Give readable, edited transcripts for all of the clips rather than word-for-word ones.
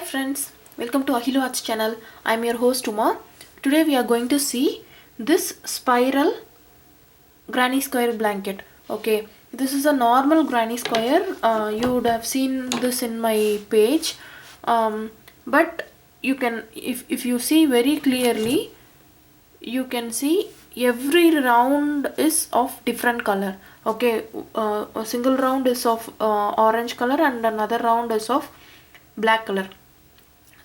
Hi friends, welcome to Ahilo Arts channel. I am your host Uma. Today we are going to see this spiral granny square blanket. Okay, this is a normal granny square. You would have seen this in my page, but you can, if you see very clearly, you can see every round is of different color. Okay, a single round is of orange color and another round is of black color.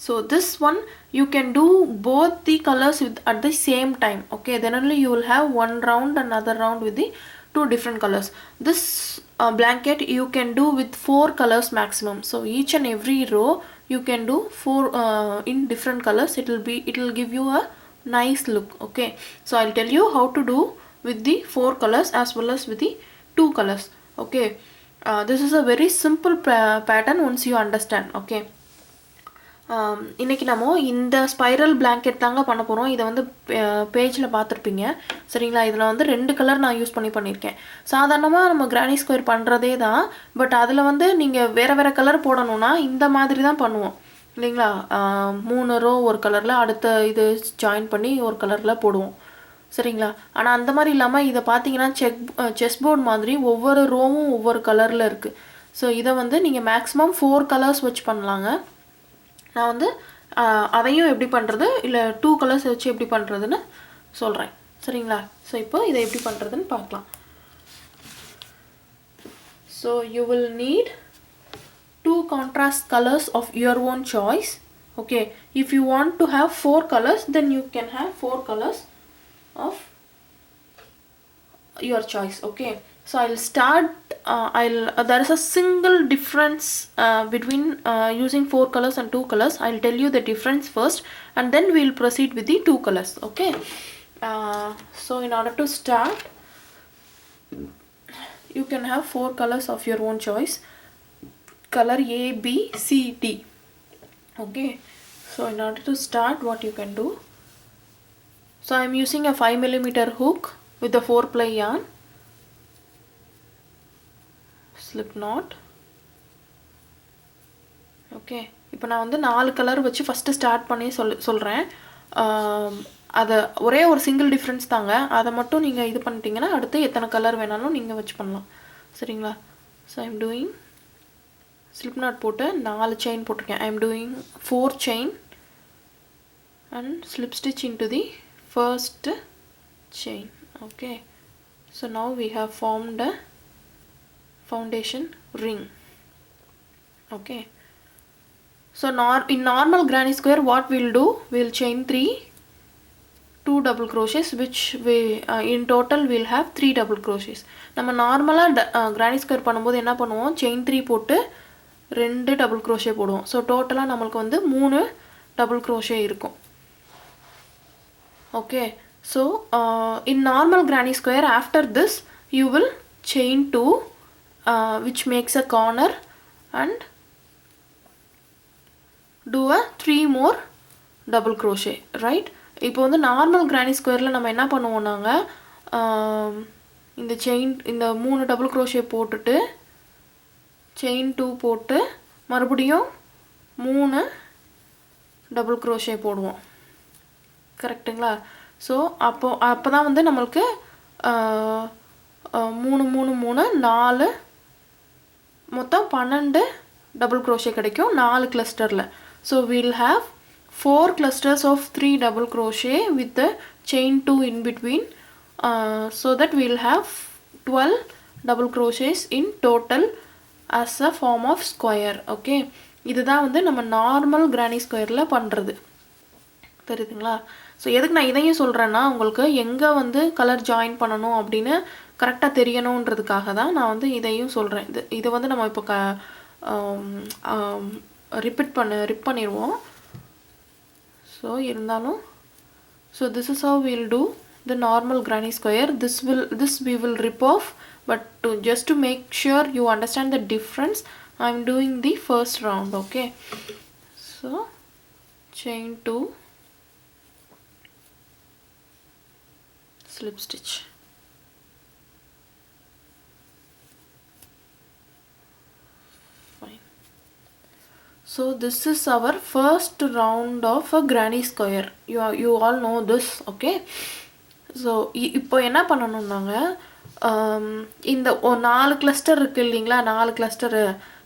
So this one you can do both the colors at the same time. Okay, then only you will have one round, another round with the two different colors. This blanket you can do with 4 colors maximum. So each and every row you can do 4 in different colors. It will give you a nice look. Okay, so I'll tell you how to do with the 4 colors as well as with the 2 colors. Okay, this is a very simple pattern once you understand. Okay, இன்றைக்கி நம்ம இந்த spiral blanket தாங்க பண்ண போகிறோம். இதை வந்து பேஜில் பார்த்துருப்பீங்க சரிங்களா. இதில் வந்து 2 கலர் நான் யூஸ் பண்ணியிருக்கேன். சாதாரணமாக நம்ம கிரானி ஸ்கொயர் பண்ணுறதே தான், பட் அதில் வந்து நீங்கள் வேறு கலர் போடணுன்னா இந்த மாதிரி தான் பண்ணுவோம் இல்லைங்களா. 3 ரோ ஒரு கலரில், அடுத்த இது ஜாயின் பண்ணி ஒரு கலரில் போடுவோம் சரிங்களா. ஆனால் அந்த மாதிரி இல்லாமல் இதை பார்த்தீங்கன்னா செஸ் போர்டு மாதிரி ஒவ்வொரு ரோவும் ஒவ்வொரு கலரில் இருக்குது. ஸோ இதை வந்து நீங்கள் மேக்ஸிமம் 4 கலர்ஸ் வச்சு பண்ணலாங்க. நான் வந்து அதையும் எப்படி பண்ணுறது இல்லை 2 கலர்ஸ் வச்சு எப்படி பண்ணுறதுன்னு சொல்கிறேன் சரிங்களா. ஸோ இப்போ இதை எப்படி பண்ணுறதுன்னு பார்க்கலாம். So you will NEET 2 contrast colors of your own choice. Okay, if you want to have 4 colors then you can have 4 colors of your choice. Okay, so I'll start there is a single difference between using 4 colors and 2 colors. I'll tell you the difference first and then we'll proceed with the 2 colors. Okay, so in order to start you can have 4 colors of your own choice, color A, B, C, D. Okay, so in order to start what you can do, so I'm using a 5mm hook with the 4 ply yarn, slip knot. Okay, இப்போ நான் வந்து 4 colour வச்சு first start பண்ணி சொல்கிறேன். அதை ஒரே ஒரு single difference தாங்க, அதை மட்டும் நீங்கள் இது பண்ணிட்டீங்கன்னா அடுத்து எத்தனை கலர் வேணாலும் நீங்கள் வச்சு பண்ணலாம் சரிங்களா. So I'm doing slip not போட்டு 4 செயின் போட்டிருக்கேன். I'm doing 4 chain and slip stitch into the first chain. Okay, so now we have formed a foundation ring. Okay, so in normal granny square what we'll do, we'll chain 2 double crochets, which we in total we'll have 3 double crochets. நம்ம நார்மலாக granny square பண்ணும்போது என்ன பண்ணுவோம், chain 3 போட்டு 2 double crochet போடுவோம். So டோட்டலாக நம்மளுக்கு வந்து 3 double crochet இருக்கும். Okay, so in normal granny square after this you will chain 2 which makes a corner and do a 3 more double crochet, right. இப்போ வந்து நார்மல் granny squareல நம்ம என்ன பண்ணுவோம், நாங்கள் இந்த செயின் இந்த 3 double crochet போட்டுட்டு chain 2 போட்டு மறுபடியும் 3 double crochet போடுவோம் கரெக்டுங்களா. ஸோ அப்போ தான் வந்து நம்மளுக்கு 3 3 3 4 மொத்தம் 12 டபுள் க்ரோஷே கிடைக்கும் 4 கிளஸ்டரில். So we'll have 4 clusters of 3 double crochet with the chain 2 in between, so that we'll have 12 double crochets in total as a form of square. Okay, இதுதான் வந்து நம்ம நார்மல் granny squareல பண்ணுறது தெரியுதுங்களா. ஸோ எதுக்கு நான் இதையும் சொல்கிறேன்னா, உங்களுக்கு எங்கே வந்து கலர் ஜாயின் பண்ணணும் அப்படின்னு கரெக்டாக தெரியணுன்றதுக்காக தான் நான் வந்து இதையும் சொல்கிறேன். இதை வந்து நம்ம இப்போ ரிப் பண்ணிடுவோம். ஸோ இருந்தாலும் so this is how we'll do the normal granny square. This we will rip off, but just to make sure you understand the difference, I'm doing the first round. Okay, so chain 2, slip stitch, fine. So this is our first round of a granny square. You all know this, okay? So இப்போ என்ன பண்ணணும்னாங்க, இந்த 4 cluster இருக்கு இல்லைங்களா, 4 cluster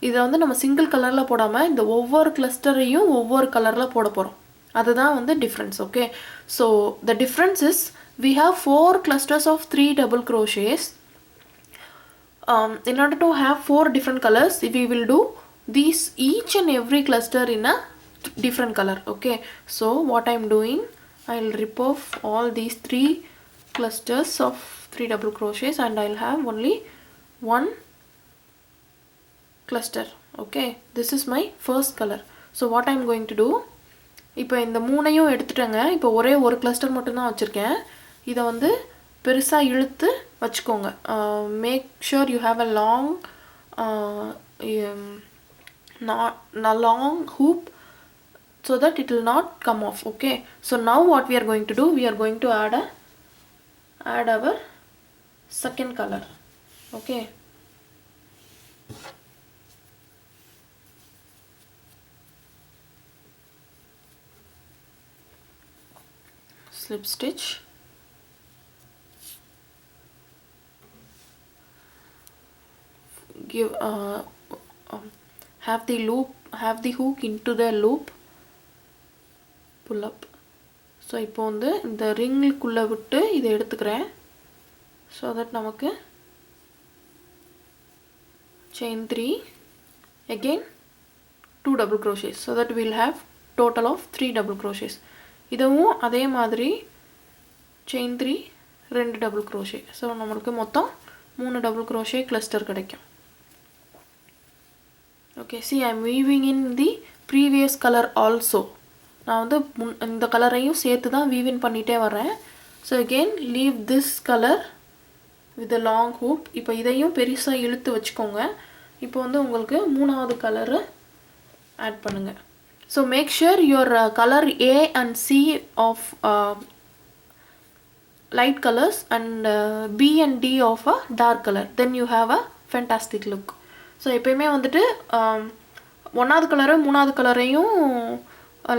இதை வந்து நம்ம single கலரில் போடாமல் இந்த ஒவ்வொரு கிளஸ்டரையும் ஒவ்வொரு கலரில் போட போகிறோம். அதுதான் வந்து difference, okay? So the difference is we have 4 clusters of 3 double crochets. In order to have 4 different colors, we will do these each and every cluster in a different color, okay? So what I am doing, I will rip off all these 3 clusters of 3 double crochets and I will have only one cluster, okay? This is my first color. So what I am going to do, இப்போ இந்த மூணையும் எடுத்துட்டேங்க. இப்போ ஒரே ஒரு cluster மட்டும்தான் வச்சுருக்கேன். இதை வந்து பெருசாக இழுத்து வச்சுக்கோங்க. Make sure you have a long long hoop so that it will not come off, okay? So now what we are going to do, we are going to add our second color, okay? Slip stitch, give have the hook into the loop, pull up. So இப்போ வந்து இந்த ரிங்குக்குள்ளே விட்டு இதை எடுத்துக்கிறேன். So that நமக்கு chain 3, again 2 double crochets, so that we will have total of 3 double crochets. இதுவும் அதே மாதிரி chain 3 2 double crochet. ஸோ நம்மளுக்கு மொத்தம் 3 double crochet cluster கிடைக்கும். Okay, see I am weaving in the previous color also. நான் வந்து இந்த கலரையும் சேர்த்து தான் weave in பண்ணிட்டே வரேன். So again leave this color with a long hoop. இப்போ இதையும் பெருசாக இழுத்து வச்சுக்கோங்க. இப்போ வந்து உங்களுக்கு மூணாவது கலரை ஆட் பண்ணுங்க. So make sure your color A and C of light colors and B and D of a dark color. Then you have a fantastic look. So எப்பயுமே வந்துட்டு ஒன்றாவது கலரும் மூணாவது கலரையும்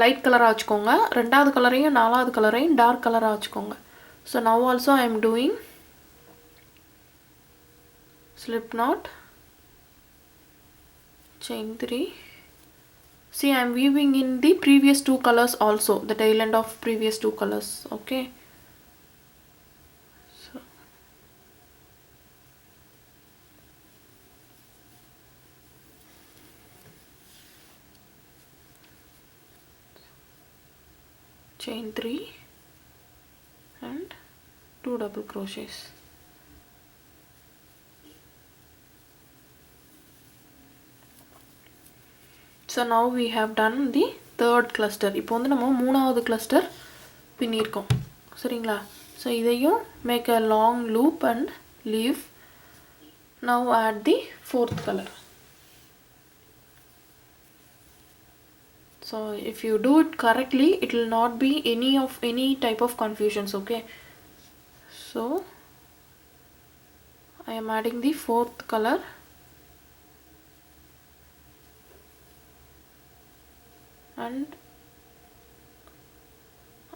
லைட் கலராக வச்சுக்கோங்க, ரெண்டாவது கலரையும் நாலாவது கலரையும் டார்க் கலராக வச்சுக்கோங்க. So now also I am doing slip knot, chain 3. See I am weaving in the previous 2 colors also, the tail end of previous 2 colors, okay? Chain 3 and 2 double crochets. So now we have done the third cluster. இப்போ வந்து நம்ம மூணாவது cluster பின்னிருக்கோம், சரிங்களா? So இதையும் make a long loop and leave. Now add the fourth color. So if you do it correctly, it will not be any type of confusions, okay? So I am adding the fourth color and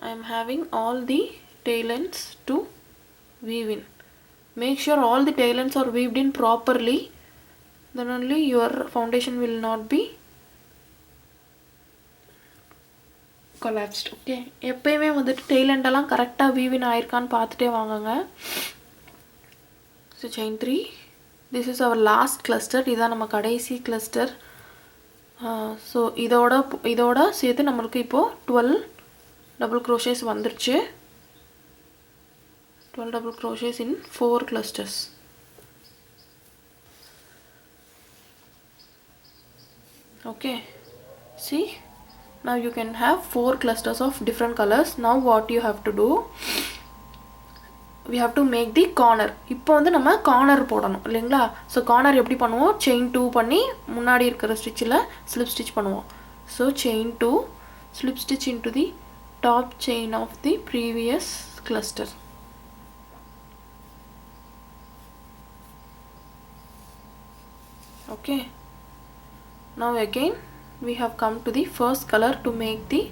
I am having all the tail ends to weave in. Make sure all the tail ends are weaved in properly, then only your foundation will not be collapsed, okay? எப்பயுமே வந்துட்டு tail end எல்லாம் கரெக்டாக weave in ஆயிருக்கான்னு பார்த்துட்டே வாங்குங்க. So chain 3, this is our last cluster. இதான் நம்ம கடைசி cluster. So இதோட சேர்த்து நம்மளுக்கு இப்போது 12 double crochets வந்துருச்சு. 12 double crochets in 4 clusters. Okay, see now you can have 4 clusters of different colors. Now what you have to do, we have to make the corner. இப்போ வந்து நம்ம corner போடணும் இல்லைங்களா? ஸோ corner எப்படி பண்ணுவோம், chain 2 பண்ணி முன்னாடி இருக்கிற ஸ்டிச்சில் slip stitch பண்ணுவோம். So chain 2, slip stitch into the top chain of the previous cluster. Okay, now again we have come to the first color to make the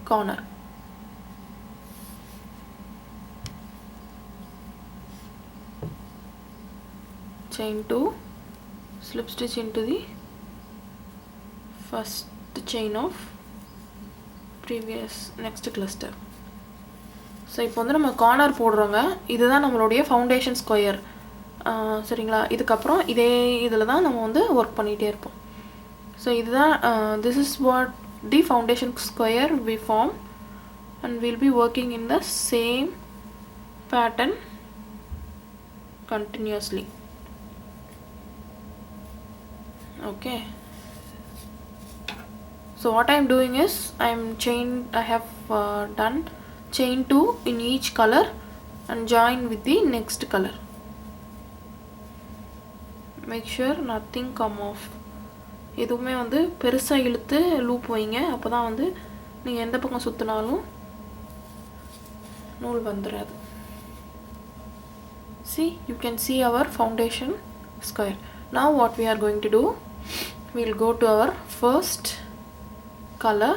corner. Chain 2, slip stitch into the first chain of previous next cluster. So இப்போ வந்து நம்ம corner போடுறோங்க. இதுதான் நம்மளுடைய foundation square. சரிங்களா? இதுக்கப்புறம் இதே இதில் தான் நம்ம வந்து ஒர்க் பண்ணிகிட்டே இருப்போம். ஸோ இதுதான் this is what the foundation square we form and we'll be working in the same pattern continuously. Okay, so what I am doing is I have done chain 2 in each color and join with the next color. Make sure nothing come off. எதுவுமே வந்து பெருசாக இழுத்து loop வைங்க. அப்போ தான் வந்து நீங்கள் எந்த பக்கம் சுற்றினாலும் நூல் வந்துடாது. See, you can see our foundation square. Now what we are going to do, we will go to our first color.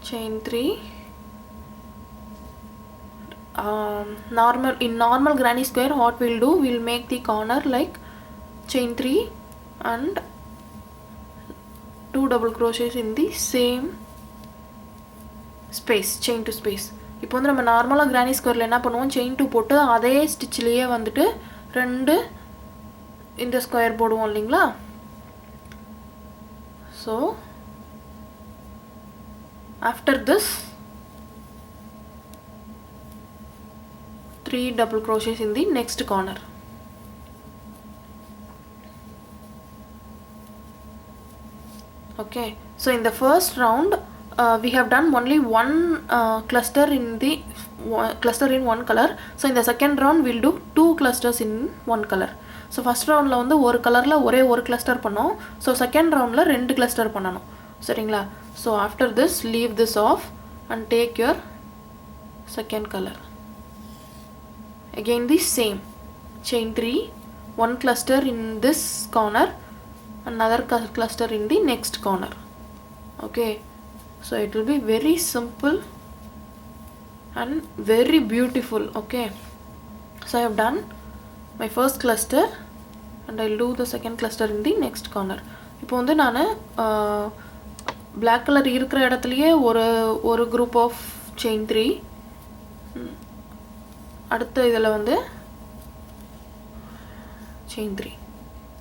Chain 3. In normal granny square, what we'll do, we'll make the corner like chain 3 and 2 double crochets in the same space, chain to space. இப்போ வந்து நம்ம நார்மலாக granny ஸ்கொயரில் என்ன பண்ணுவோம், chain 2 போட்டு அதே ஸ்டிச்சிலேயே வந்துட்டு 2 இந்த ஸ்கொயர் போடுவோம் இல்லைங்களா? So after this 3 double crochets in the next corner. Okay, so in the first round we have done only one cluster in one color. So in the second round we'll do 2 clusters in one color. So first roundல வந்து ஒரு கலர்ல ஒரே ஒரு cluster பண்ணோம். So second roundல 2 cluster பண்ணணும். சரிங்களா? So after this, leave this off and take your second color. Again the same, chain 3, one cluster in this corner, another cluster in the next corner. Okay, so it will be very simple and very beautiful. Okay, so I have done my first cluster and I'll do the second cluster in the next corner. இப்போ வந்து நான் black color இருக்கிற இடத்துலயே ஒரு group of chain 3, அடுத்த இதில் வந்து chain 3.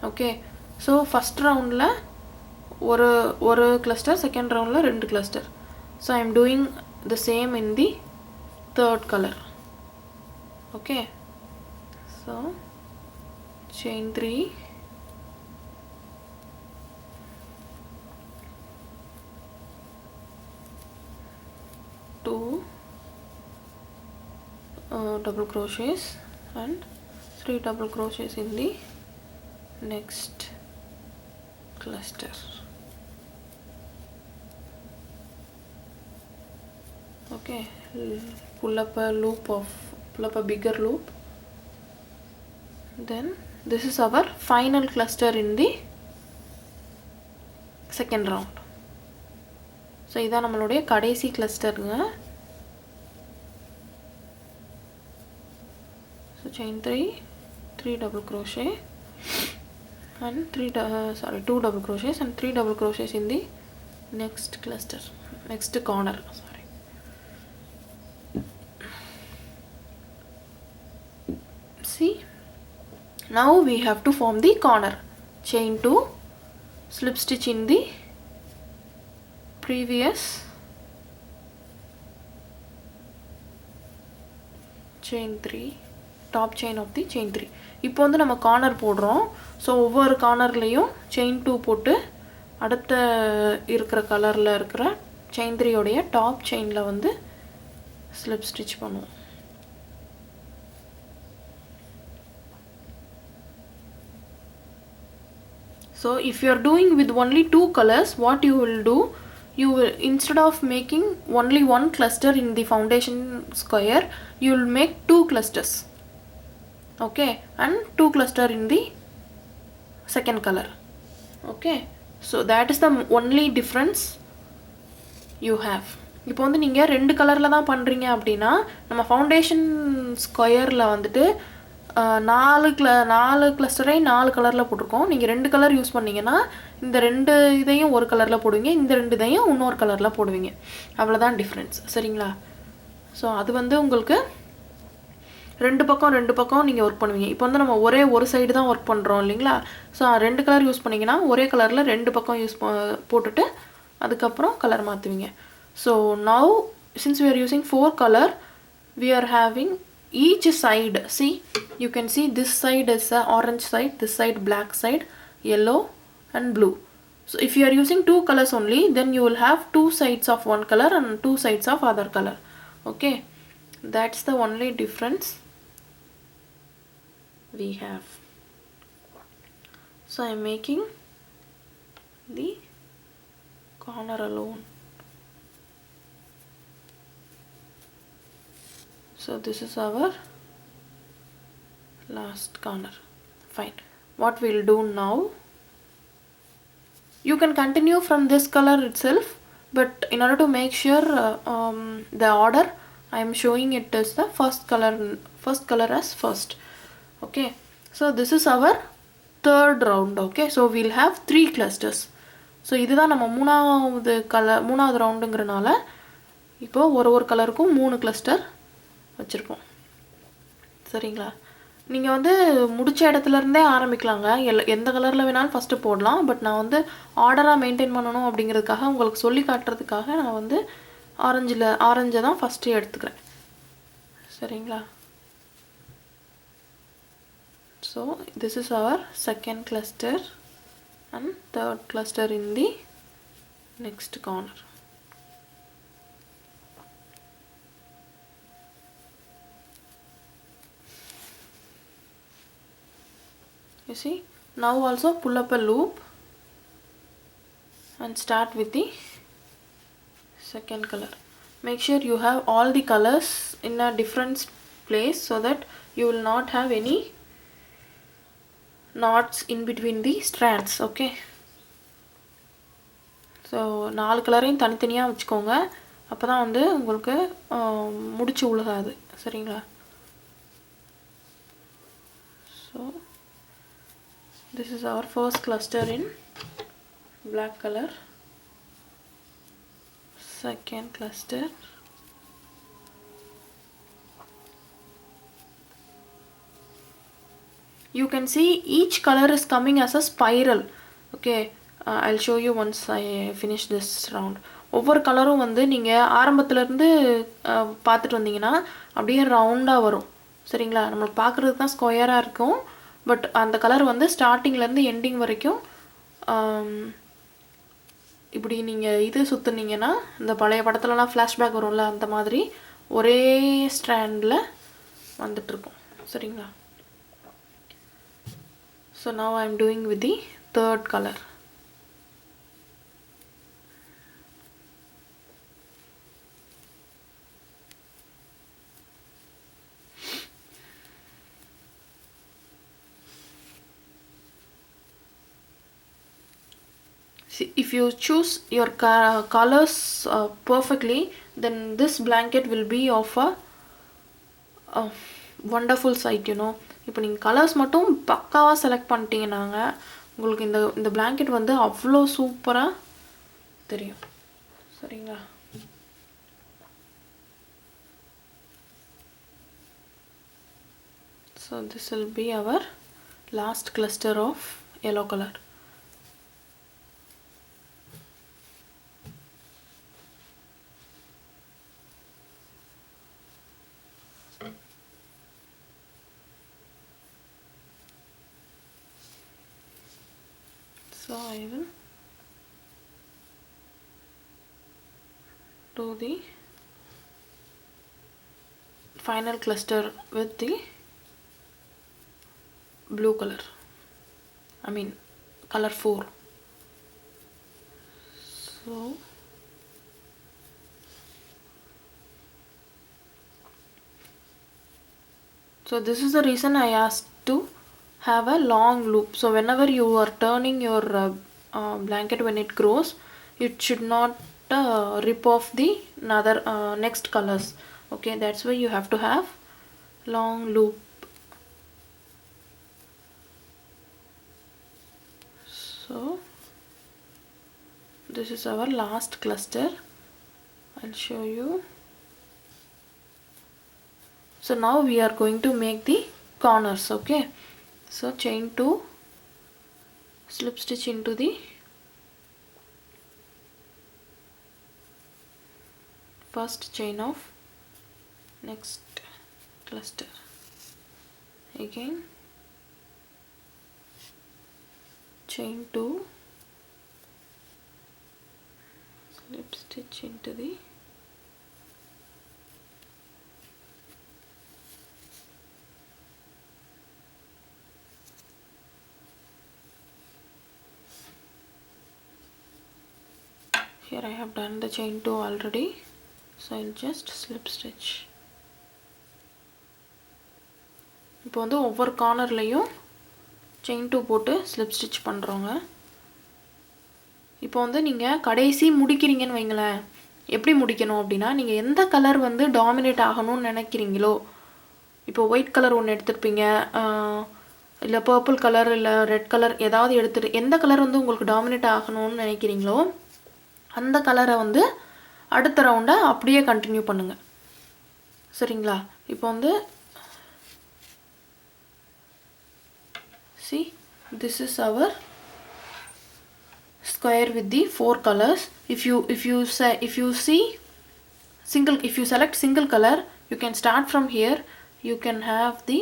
Okay, so first roundல ஒரு cluster, second roundல 2 cluster. So I am doing the same in the third color. Okay, so chain 3, 2 double crochets and 3 double crochets in the next cluster. Okay, pull up a bigger loop. Then this is our final cluster in the second round. So இதான் நம்மளுடைய கடைசி கிளஸ்டருங்க. So chain 3, 3 double crochet and 2 double crochets and 3 double crochets in the next cluster, next corner. Sorry. See, now we have to form the corner. Chain 2, slip stitch in the previous chain 3, top chain of the chain 3. இப்போ வந்து நம்ம corner போடுறோம். So ஒவ்வொரு கார்னர்லேயும் chain 2 போட்டு அடுத்த இருக்கிற கலரில் இருக்கிற chain 3 உடைய டாப் செயினில் வந்து slip stitch பண்ணுவோம். So if you are doing with only 2 colors, what you will do, you will, instead of making only one cluster in the foundation square, you will make 2 clusters. okay, and 2 cluster in the second color. Okay, so that is the only difference you have. இப்போ வந்து நீங்கள் 2 கலரில் தான் பண்ணுறீங்க அப்படின்னா நம்ம foundation ஸ்கொயரில் வந்துட்டு 4 கிளஸ்டரை 4 கலரில் போட்டிருக்கோம். நீங்கள் 2 கலர் யூஸ் பண்ணிங்கன்னா இந்த 2 இதையும் ஒரு கலரில் போடுவீங்க, இந்த 2 இதையும் இன்னொரு கலரில் போடுவீங்க. அவ்வளோதான் டிஃப்ரென்ஸ். சரிங்களா? ஸோ அது வந்து உங்களுக்கு ரெண்டு பக்கம் நீங்கள் ஒர்க் பண்ணுவீங்க. இப்போ வந்து நம்ம ஒரே ஒரு சைடு தான் ஒர்க் பண்ணுறோம் இல்லைங்களா? ஸோ 2 கலர் யூஸ் பண்ணிங்கன்னா ஒரே கலரில் 2 பக்கம் போட்டுட்டு அதுக்கப்புறம் கலர் மாற்றுவீங்க. So now since we are using 4 color, we are having each side. See, you can see this side is a orange side, this side black side, yellow and blue. So if you are using 2 colors only, then you will have 2 sides of one color and 2 sides of other color. Okay, that's the only difference we have. So I am making the corner alone. So this is our last corner. Fine. What we'll do now, you can continue from this color itself, but in order to make sure the order, I am showing it as the first color as first. Okay, so this is our third round. Okay, so we'll have 3 clusters. So இதுதான் நம்ம மூணாவது ரவுண்டுங்கிறனால இப்போ ஒரு கலருக்கும் 3 cluster வச்சுருக்கோம். சரிங்களா? நீங்கள் வந்து முடிச்ச இடத்துலேருந்தே ஆரம்பிக்கலாங்க. எந்த கலரில் வேணாலும் ஃபஸ்ட்டு போடலாம். பட் நான் வந்து ஆர்டராக மெயின்டைன் பண்ணணும் அப்படிங்கிறதுக்காக உங்களுக்கு சொல்லி காட்டுறதுக்காக நான் வந்து ஆரஞ்சை தான் ஃபஸ்ட்டு எடுத்துக்கிறேன். சரிங்களா? So this is our second cluster and third cluster in the next corner. You see, now also pull up a loop and start with the second color. Make sure you have all the colors in a different place so that you will not have any knots in between the strands. Okay, so 4 கலரையும் தனித்தனியாக வச்சுக்கோங்க. அப்போ தான் வந்து உங்களுக்கு முடிச்சு உழுகாது. சரிங்களா? So this is our first cluster in black color, second cluster, you can see each color is coming as a spiral. Okay, I'll show you once I finish this round. ஒவ்வொரு கலரும் வந்து நீங்கள் ஆரம்பத்துலேருந்து பார்த்துட்டு வந்தீங்கன்னா அப்படியே ரவுண்டாக வரும். சரிங்களா? நம்மளுக்கு பார்க்குறதுக்கு தான் ஸ்கொயராக இருக்கும். பட் அந்த கலர் வந்து ஸ்டார்டிங்லேருந்து எண்டிங் வரைக்கும் இப்படி நீங்கள் இது சுற்றுனீங்கன்னா இந்த பழைய படத்துலலாம் ஃப்ளாஷ்பேக் வரும்ல, அந்த மாதிரி ஒரே ஸ்ட்ராண்டில் வந்துட்டுருக்கும். சரிங்களா? So now I am doing with the third color. See, if you choose your colors perfectly, then this blanket will be of a wonderful sight, you know. இப்போ நீங்கள் கலர்ஸ் மட்டும் பக்காவாக செலக்ட் பண்ணிட்டீங்கன்னாங்க உங்களுக்கு இந்த பிளாங்கெட் வந்து அவ்வளோ சூப்பராக தெரியும். சரிங்களா? So this will be our last cluster of yellow color. So I will do the final cluster with the blue color, I mean color 4. So this is the reason I asked to have a long loop. So whenever you are turning your blanket when it grows, it should not rip off the next colors. Okay, that's why you have to have long loop. So this is our last cluster. I'll show you. So now we are going to make the corners. Okay, so chain 2, slip stitch into the first chain of next cluster. Again chain 2, slip stitch into the here. I have done the chain 2 already, so I'll just slip stitch. இப்போ வந்து ஒவ்வொரு கார்னர்லையும் chain 2 போட்டு slip stitch பண்ணுறோங்க. இப்போ வந்து நீங்கள் கடைசி முடிக்கிறீங்கன்னு வைங்களேன், எப்படி முடிக்கணும் அப்படின்னா, நீங்கள் எந்த கலர் வந்து டாமினேட் ஆகணும்னு நினைக்கிறீங்களோ, இப்போ ஒயிட் கலர் ஒன்று எடுத்துருப்பீங்க, இல்லை பர்பிள் கலர், இல்லை ரெட் கலர் ஏதாவது எடுத்துட்டு எந்த கலர் வந்து உங்களுக்கு டாமினேட் ஆகணும்னு நினைக்கிறீங்களோ அந்த கலரை வந்து அடுத்த ரவுண்டை அப்படியே கண்டினியூ பண்ணுங்க. சரிங்களா? இப்போ வந்து see, this is our square with the 4 colors. If you select single color, you can start from here. You can have the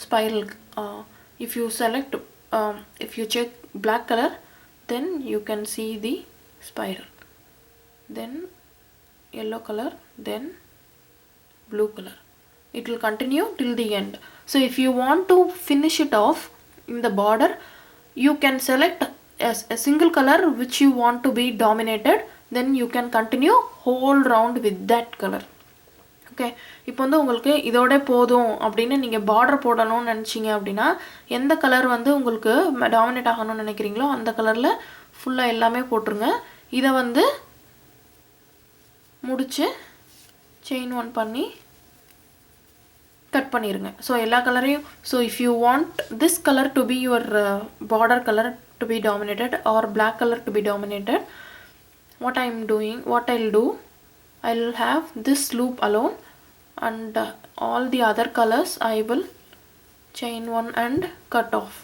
spiral. If you check black color, then you can see the spiral. Then yellow color, then blue color. It will continue till the end. So if you want to finish it off in the border, you can select a single color which you want to be dominated, then you can continue whole round with that color. Okay, இப்போ வந்து உங்களுக்கு இதோட போதும் அப்படின்னு நீங்கள் border போடணும்னு நினச்சிங்க அப்படின்னா, எந்த கலர் வந்து உங்களுக்கு டாமினேட் ஆகணும்னு நினைக்கிறீங்களோ அந்த கலரில் ஃபுல்லாக எல்லாமே போட்டுருங்க. இதை வந்து முடிச்சு செயின் 1 பண்ணி கட் பண்ணிருங்க. ஸோ எல்லா கலரையும், so if you want this colour to be your border colour to be dominated or black colour to be dominated, what I'll do, I'll have this loop alone and all the other colors I will chain 1 and cut off.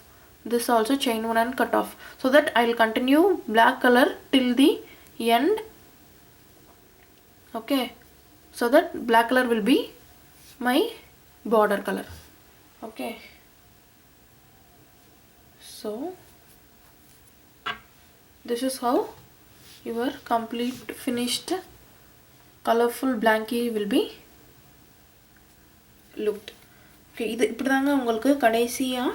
This also chain 1 and cut off, so that I'll continue black color till the end. Okay, so that black color will be my border color. Okay, so this is how your complete finished colorful blanket will be looked. Okay, இது இப்படிதாங்க உங்களுக்கு கடைசியாக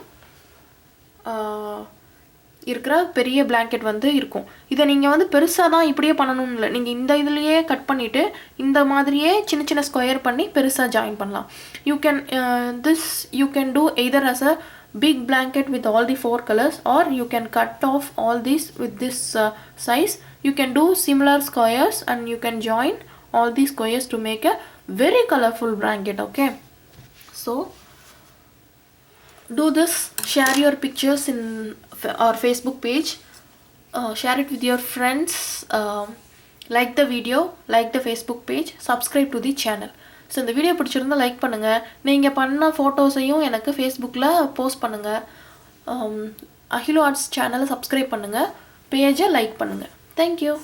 இருக்கிற பெரிய blanket வந்து இருக்கும். இதை நீங்கள் வந்து பெருசாக தான் இப்படியே பண்ணணும்னு இல்லை, நீங்கள் இந்த இதுலேயே கட் பண்ணிவிட்டு இந்த மாதிரியே சின்ன சின்ன ஸ்கொயர் பண்ணி பெருசாக ஜாயின் பண்ணலாம். You can do either as a big blanket with all the 4 colors, or you can cut off all these with this size. You can do similar squares and you can join all these squares to make a very colorful blanket. Okay, so do this, share your pictures in our Facebook page, share it with your friends, like the video, like the Facebook page, subscribe to the channel. So இந்த video பிடிச்சிருந்தா like பண்ணுங்கள், நீங்கள் பண்ண ஃபோட்டோஸையும் எனக்கு ஃபேஸ்புக்கில் post பண்ணுங்கள், அகிலோ arts சேனலை subscribe பண்ணுங்கள், பேஜை லைக் பண்ணுங்கள். தேங்க்யூ.